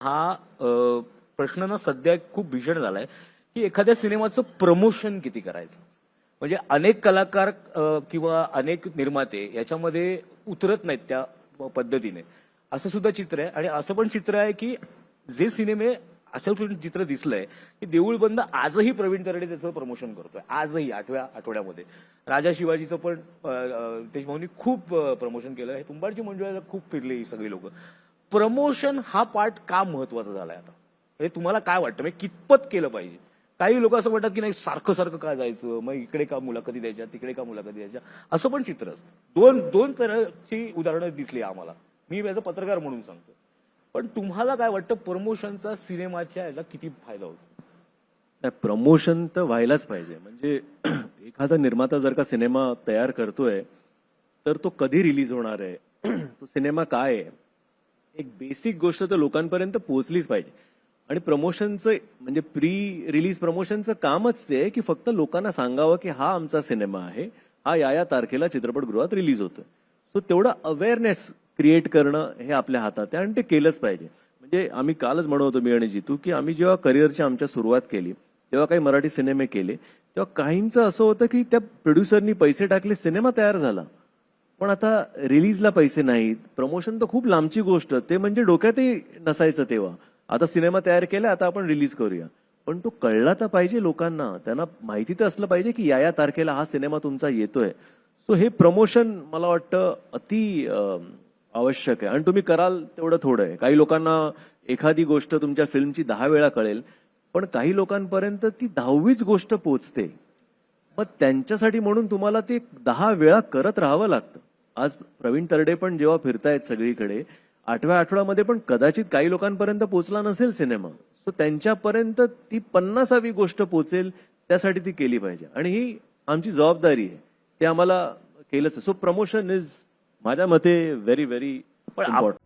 हा प्रश्न ना सध्या खूप भीषण झालाय की एखाद्या सिनेमाचं प्रमोशन किती करायचं. म्हणजे अनेक कलाकार किंवा अनेक निर्माते याच्यामध्ये उतरत नाहीत त्या पद्धतीने. असं सुद्धा चित्र आहे आणि असं पण चित्र आहे की जे सिनेमे असं पण चित्र दिसलंय की देऊळ बंद आजही प्रवीण तरडे त्याचं प्रमोशन करतोय. आजही 8व्या आठवड्यामध्ये राजा शिवाजीचं पण देशभाऊंनी खूप प्रमोशन केलं. तुंबाडची मंजुळा खूप फिरली ही सगळी लोक. प्रमोशन हा पार्ट का महत्वाचा झालाय आता, हे तुम्हाला काय वाटतं? म्हणजे कितपत केलं पाहिजे? काही लोक असं म्हणतात की नाही सारखं सारखं का जायचं, मग इकडे का मुलाखती द्यायच्या, तिकडे का मुलाखती द्यायच्या, असं पण चित्र असतं. दोन दोन तऱ्हाची उदाहरणं दिसली आम्हाला. मी याचा पत्रकार म्हणून सांगतो. पण तुम्हाला काय वाटतं प्रमोशनचा सिनेमाच्या याला किती फायदा होतो? प्रमोशन तर व्हायलाच पाहिजे. म्हणजे एखादा निर्माता जर का सिनेमा तयार करतोय तर तो कधी रिलीज होणार आहे, तो सिनेमा काय आहे, एक बेसिक गोष्ट तर लोकांपर्यंत पोहोचलीच पाहिजे. आणि प्रमोशनचं म्हणजे प्री रिलीज प्रमोशनचं कामच ते आहे की फक्त लोकांना सांगावं की हा आमचा सिनेमा आहे, हा या तारखेला चित्रपटगृहात रिलीज होतोय. सो तेवढा अवेअरनेस क्रिएट करणं हे आपल्या हातात आहे आणि ते केलंच पाहिजे. म्हणजे आम्ही कालच म्हणत होतो, मी आणि जितू, की आम्ही जेव्हा करिअरची आमच्या सुरुवात केली तेव्हा काही मराठी सिनेमे केले तेव्हा काहींचं असं होतं की त्या प्रोड्युसरनी पैसे टाकले, सिनेमा तयार झाला, पण आता रिलीजला पैसे नाहीत. प्रमोशन तर खूप लांबची गोष्ट, ते म्हणजे डोक्यातही नसायचं तेव्हा. आता सिनेमा तयार केला, आता आपण रिलीज करूया, पण तो कळला तर पाहिजे लोकांना. त्यांना माहिती तर असलं पाहिजे की या तारखेला हा सिनेमा तुमचा येतोय. सो हे प्रमोशन मला वाटतं अति आवश्यक आहे. आणि तुम्ही कराल तेवढं थोडं आहे. काही लोकांना एखादी गोष्ट तुमच्या फिल्मची 10 वेळा कळेल, पण काही लोकांपर्यंत ती 10वीच गोष्ट पोचते. मग त्यांच्यासाठी म्हणून तुम्हाला ते 10 वेळा करत राहावं लागतं. आज प्रवीण तरडे पण जेव्हा फिरतायत सगळीकडे, 8व्या आठवड्यामध्ये पण कदाचित काही लोकांपर्यंत पोचला नसेल सिनेमा. सो त्यांच्यापर्यंत ती 50वी गोष्ट पोचेल, त्यासाठी ती केली पाहिजे. आणि ही आमची जबाबदारी आहे, ते आम्हाला केलंच. सो प्रमोशन इज माझ्या मते व्हेरी व्हेरी पण इम्पॉर्टंट.